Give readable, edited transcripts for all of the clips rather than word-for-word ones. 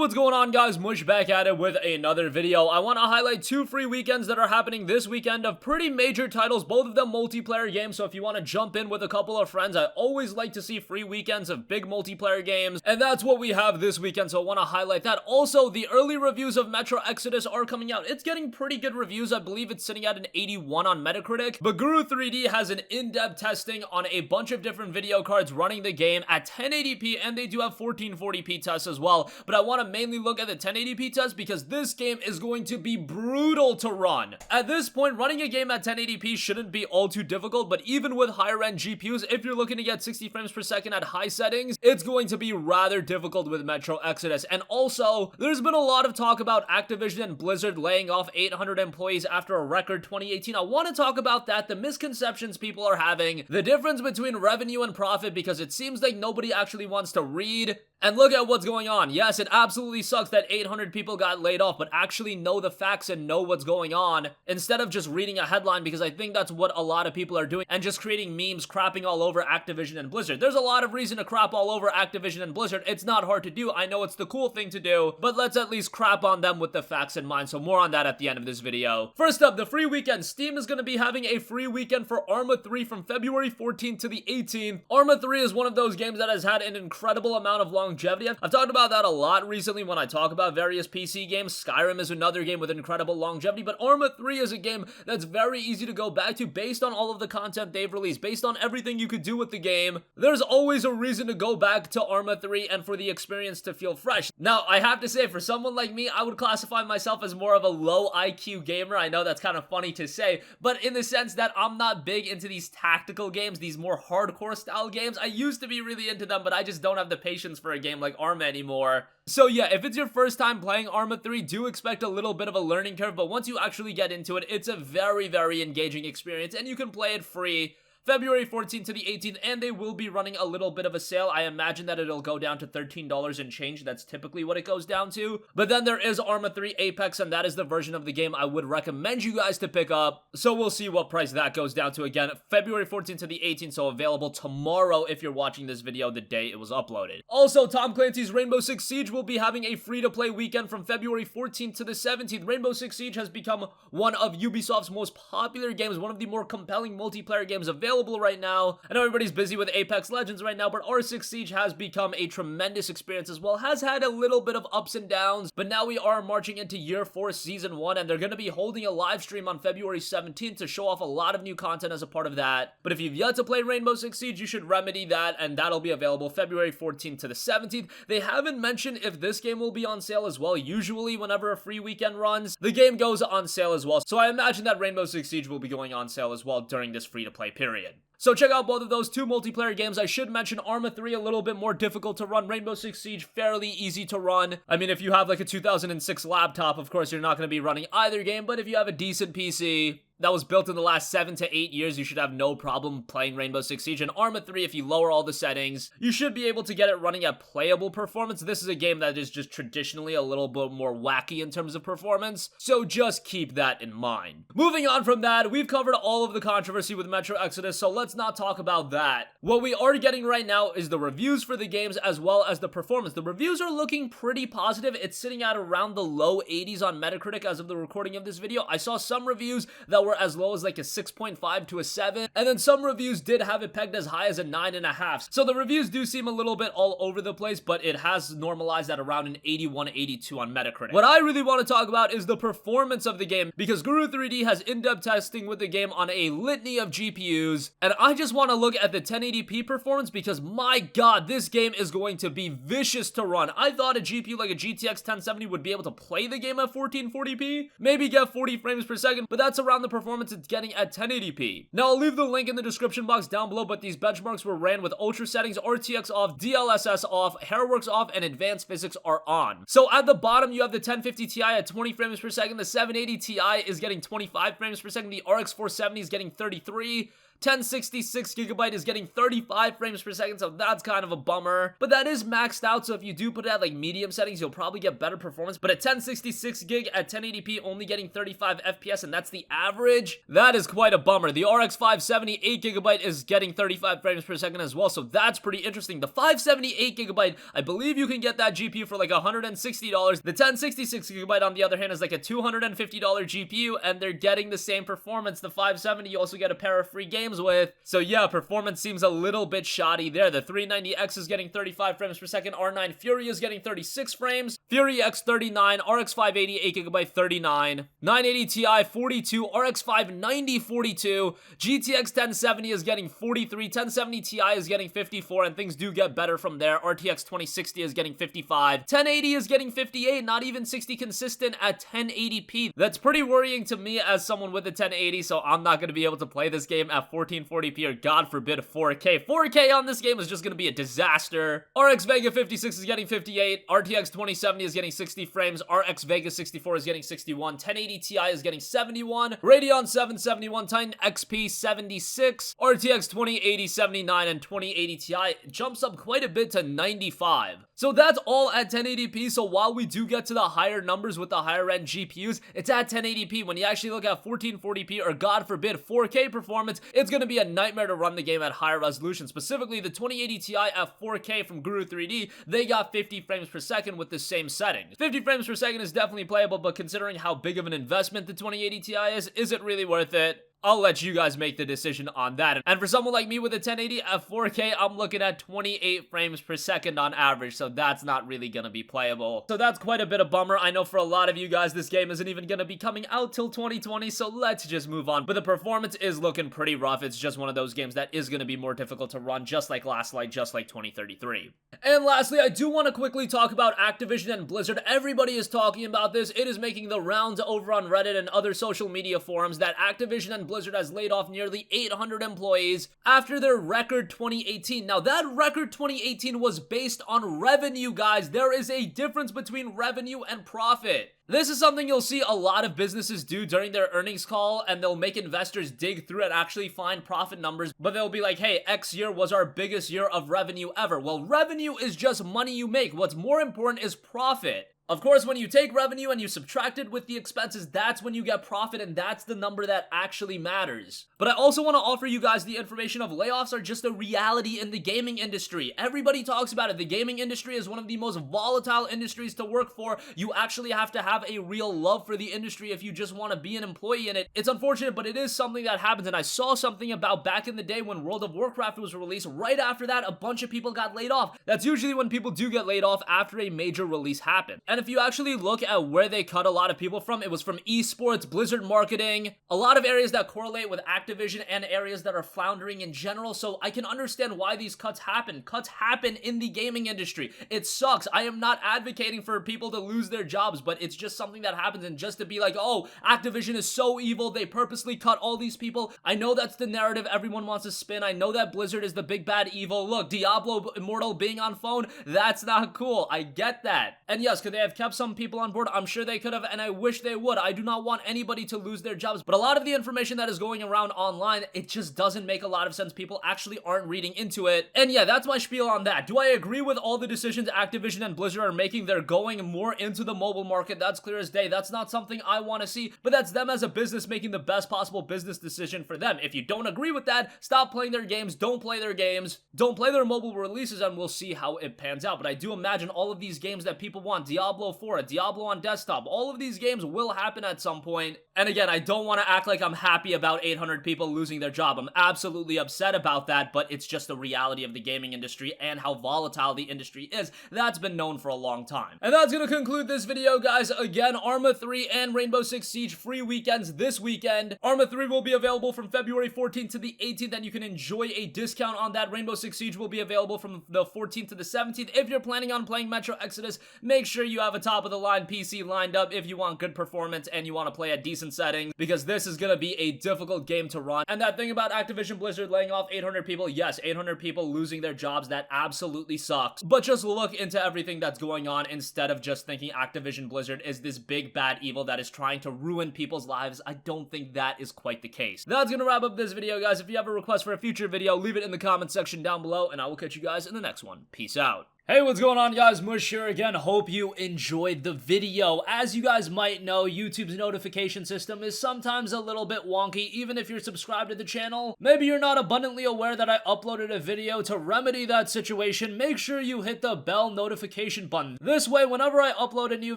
Hey, what's going on, guys? Mush back at it with another video. I want to highlight two free weekends that are happening this weekend of pretty major titles, both of them multiplayer games, so if you want to jump in with a couple of friends, I always like to see free weekends of big multiplayer games, and that's what we have this weekend, so I want to highlight that. Also, the early reviews of Metro Exodus are coming out. It's getting pretty good reviews. I believe it's sitting at an 81 on Metacritic, but Guru 3D has an in-depth testing on a bunch of different video cards running the game at 1080p, and they do have 1440p tests as well, but I want to mainly look at the 1080p test because this game is going to be brutal to run. At this point, running a game at 1080p shouldn't be all too difficult, but even with higher end GPUs, if you're looking to get 60 frames per second at high settings, it's going to be rather difficult with Metro Exodus. And also, there's been a lot of talk about Activision and Blizzard laying off 800 employees after a record 2018. I want to talk about that, the misconceptions people are having, the difference between revenue and profit, because it seems like nobody actually wants to read and look at what's going on. Yes, it absolutely sucks that 800 people got laid off, but actually know the facts and know what's going on instead of just reading a headline, because I think that's what a lot of people are doing and just creating memes crapping all over Activision and Blizzard. There's a lot of reason to crap all over Activision and Blizzard. It's not hard to do. I know it's the cool thing to do, but let's at least crap on them with the facts in mind. So more on that at the end of this video. First up, the free weekend. Steam is going to be having a free weekend for Arma 3 from February 14th to the 18th. Arma 3 is one of those games that has had an incredible amount of longevity. I've talked about that a lot recently when I talk about various PC games. Skyrim is another game with incredible longevity, but Arma 3 is a game that's very easy to go back to based on all of the content they've released, based on everything you could do with the game. There's always a reason to go back to Arma 3 and for the experience to feel fresh. Now, I have to say, for someone like me, I would classify myself as more of a low IQ gamer. I know that's kind of funny to say, but in the sense that I'm not big into these tactical games, these more hardcore style games. I used to be really into them, but I just don't have the patience for a game like Arma anymore. So yeah, if it's your first time playing Arma 3, do expect a little bit of a learning curve, but once you actually get into it, it's a very, very engaging experience, and you can play it free February 14th to the 18th, and they will be running a little bit of a sale. I imagine that it'll go down to $13 and change. That's typically what it goes down to. But then there is Arma 3 Apex, and that is the version of the game I would recommend you guys to pick up. So we'll see what price that goes down to. Again, February 14th to the 18th, so available tomorrow if you're watching this video the day it was uploaded. Also, Tom Clancy's Rainbow Six Siege will be having a free-to-play weekend from February 14th to the 17th. Rainbow Six Siege has become one of Ubisoft's most popular games, one of the more compelling multiplayer games available right now. I know everybody's busy with Apex Legends right now, but R6 Siege has become a tremendous experience as well. Has had a little bit of ups and downs, but now we are marching into year 4, season 1, and they're going to be holding a live stream on February 17th to show off a lot of new content as a part of that. But if you've yet to play Rainbow Six Siege, you should remedy that, and that'll be available February 14th to the 17th. They haven't mentioned if this game will be on sale as well. Usually, whenever a free weekend runs, the game goes on sale as well. So I imagine that Rainbow Six Siege will be going on sale as well during this free-to-play period. So check out both of those two multiplayer games. I should mention Arma 3 a little bit more difficult to run. Rainbow Six Siege fairly easy to run. I mean, if you have like a 2006 laptop, of course you're not going to be running either game, but if you have a decent PC that was built in the last 7 to 8 years, you should have no problem playing Rainbow Six Siege. And Arma 3, if you lower all the settings, you should be able to get it running at playable performance. This is a game that is just traditionally a little bit more wacky in terms of performance, so just keep that in mind. Moving on from that, we've covered all of the controversy with Metro Exodus, so let's not talk about that. What we are getting right now is the reviews for the games as well as the performance. The reviews are looking pretty positive. It's sitting at around the low 80s on Metacritic as of the recording of this video. I saw some reviews that were as low as like a 6.5 to a 7, and then some reviews did have it pegged as high as a 9.5. So the reviews do seem a little bit all over the place, but it has normalized at around an 81, 82 on Metacritic. What I really want to talk about is the performance of the game, because Guru 3D has in-depth testing with the game on a litany of GPUs, and I just want to look at the 1080p performance because my god, this game is going to be vicious to run. I thought a GPU like a GTX 1070 would be able to play the game at 1440p, maybe get 40 frames per second, but that's around the performance it's getting at 1080p. Now, I'll leave the link in the description box down below, but these benchmarks were ran with ultra settings, RTX off, DLSS off, Hairworks off, and advanced physics are on. So at the bottom, you have the 1050 Ti at 20 frames per second, the 780 Ti is getting 25 frames per second, the RX 470 is getting 33, 1066GB is getting 35 frames per second, so that's kind of a bummer. But that is maxed out, so if you do put it at like medium settings, you'll probably get better performance. But at 1066 gig at 1080p, only getting 35 FPS, and that's the average. That is quite a bummer. The RX 570 8GB is getting 35 frames per second as well, so that's pretty interesting. The 570 8GB, I believe you can get that GPU for like $160. The 1066GB, on the other hand, is like a $250 GPU, and they're getting the same performance. The 570 you also get a pair of free games with. So yeah, performance seems a little bit shoddy there. The 390X is getting 35 frames per second. R9 Fury is getting 36 frames. Fury X 39, RX 580 8GB 39, 980 Ti 42, RX 590 42, GTX 1070 is getting 43, 1070 Ti is getting 54, and things do get better from there. RTX 2060 is getting 55, 1080 is getting 58, not even 60 consistent at 1080p. That's pretty worrying to me as someone with a 1080, so I'm not going to be able to play this game at 1440p or god forbid 4K. 4K on this game is just going to be a disaster. RX Vega 56 is getting 58, RTX 2070 is getting 60 frames, RX Vega 64 is getting 61, 1080 Ti is getting 71, Radeon 771, Titan XP 76, RTX 2080 79, and 2080 Ti jumps up quite a bit to 95. So that's all at 1080p, so while we do get to the higher numbers with the higher end GPUs, it's at 1080p. When you actually look at 1440p or god forbid 4K performance, it's going to be a nightmare to run the game at higher resolution. Specifically, the 2080 Ti at 4K from Guru 3D, they got 50 frames per second with the same settings. 50 frames per second is definitely playable, but considering how big of an investment the 2080 Ti is it really worth it? I'll let you guys make the decision on that. And for someone like me with a 1080 at 4K, I'm looking at 28 frames per second on average, so that's not really gonna be playable. So that's quite a bit of bummer. I know for a lot of you guys, this game isn't even gonna be coming out till 2020, so let's just move on. But the performance is looking pretty rough. It's just one of those games that is gonna be more difficult to run, just like Last Light, just like 2033. And lastly, I do want to quickly talk about Activision and Blizzard. Everybody is talking about this. It is making the rounds over on Reddit and other social media forums that Activision and Blizzard has laid off nearly 800 employees after their record 2018. Now, that record 2018 was based on revenue, guys. There is a difference between revenue and profit. This is something you'll see a lot of businesses do during their earnings call, and they'll make investors dig through and actually find profit numbers, but they'll be like, hey, X year was our biggest year of revenue ever. Well, revenue is just money you make. What's more important is profit. Of course, when you take revenue and you subtract it with the expenses, that's when you get profit, and that's the number that actually matters. But I also want to offer you guys the information of layoffs are just a reality in the gaming industry. Everybody talks about it. The gaming industry is one of the most volatile industries to work for. You actually have to have a real love for the industry if you just want to be an employee in it. It's unfortunate, but it is something that happens, and I saw something about back in the day when World of Warcraft was released. Right after that, a bunch of people got laid off. That's usually when people do get laid off, after a major release happened. And if you actually look at where they cut a lot of people from, it was from esports, Blizzard marketing, a lot of areas that correlate with Activision and areas that are floundering in general. So I can understand why these cuts happen. Cuts happen in the gaming industry. It sucks. I am not advocating for people to lose their jobs, but it's just something that happens. And just to be like, oh, Activision is so evil, they purposely cut all these people. I know that's the narrative everyone wants to spin. I know that Blizzard is the big bad evil. Look, Diablo Immortal being on phone, that's not cool. I get that. And yes, could they have kept some people on board? I'm sure they could have, and I wish they would. I do not want anybody to lose their jobs, but a lot of the information that is going around online, it just doesn't make a lot of sense. People actually aren't reading into it. And yeah, that's my spiel on that. Do I agree with all the decisions Activision and Blizzard are making? They're going more into the mobile market. That's clear as day. That's not something I want to see, but that's them as a business making the best possible business decision for them. If you don't agree with that, stop playing their games. Don't play their games. Don't play their mobile releases, and we'll see how it pans out. But I do imagine all of these games that people want, Diablo 4, Diablo on desktop, all of these games will happen at some point. And again, I don't want to act like I'm happy about 800 people losing their job. I'm absolutely upset about that, but it's just the reality of the gaming industry and how volatile the industry is. That's been known for a long time. And that's going to conclude this video, guys. Again, Arma 3 and Rainbow Six Siege free weekends this weekend. Arma 3 will be available from February 14th to the 18th, and you can enjoy a discount on that. Rainbow Six Siege will be available from the 14th to the 17th. If you're planning on playing Metro Exodus, make sure you you have a top-of-the-line PC lined up, if you want good performance and you want to play at decent settings, because this is gonna be a difficult game to run. And that thing about Activision Blizzard laying off 800 people, yes, 800 people losing their jobs, that absolutely sucks. But just look into everything that's going on instead of just thinking Activision Blizzard is this big bad evil that is trying to ruin people's lives. I don't think that is quite the case. That's gonna wrap up this video, guys. If you have a request for a future video, leave it in the comment section down below, and I will catch you guys in the next one. Peace out. Hey, what's going on, guys? Mush here again. Hope you enjoyed the video. As you guys might know, YouTube's notification system is sometimes a little bit wonky, even if you're subscribed to the channel. Maybe you're not abundantly aware that I uploaded a video. To remedy that situation, make sure you hit the bell notification button. This way, whenever I upload a new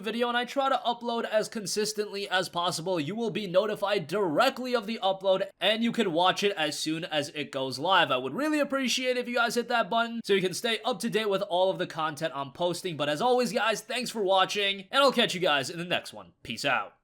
video, and I try to upload as consistently as possible, you will be notified directly of the upload, and you can watch it as soon as it goes live. I would really appreciate if you guys hit that button so you can stay up to date with all of the content I'm posting. But as always, guys, thanks for watching, and I'll catch you guys in the next one. Peace out.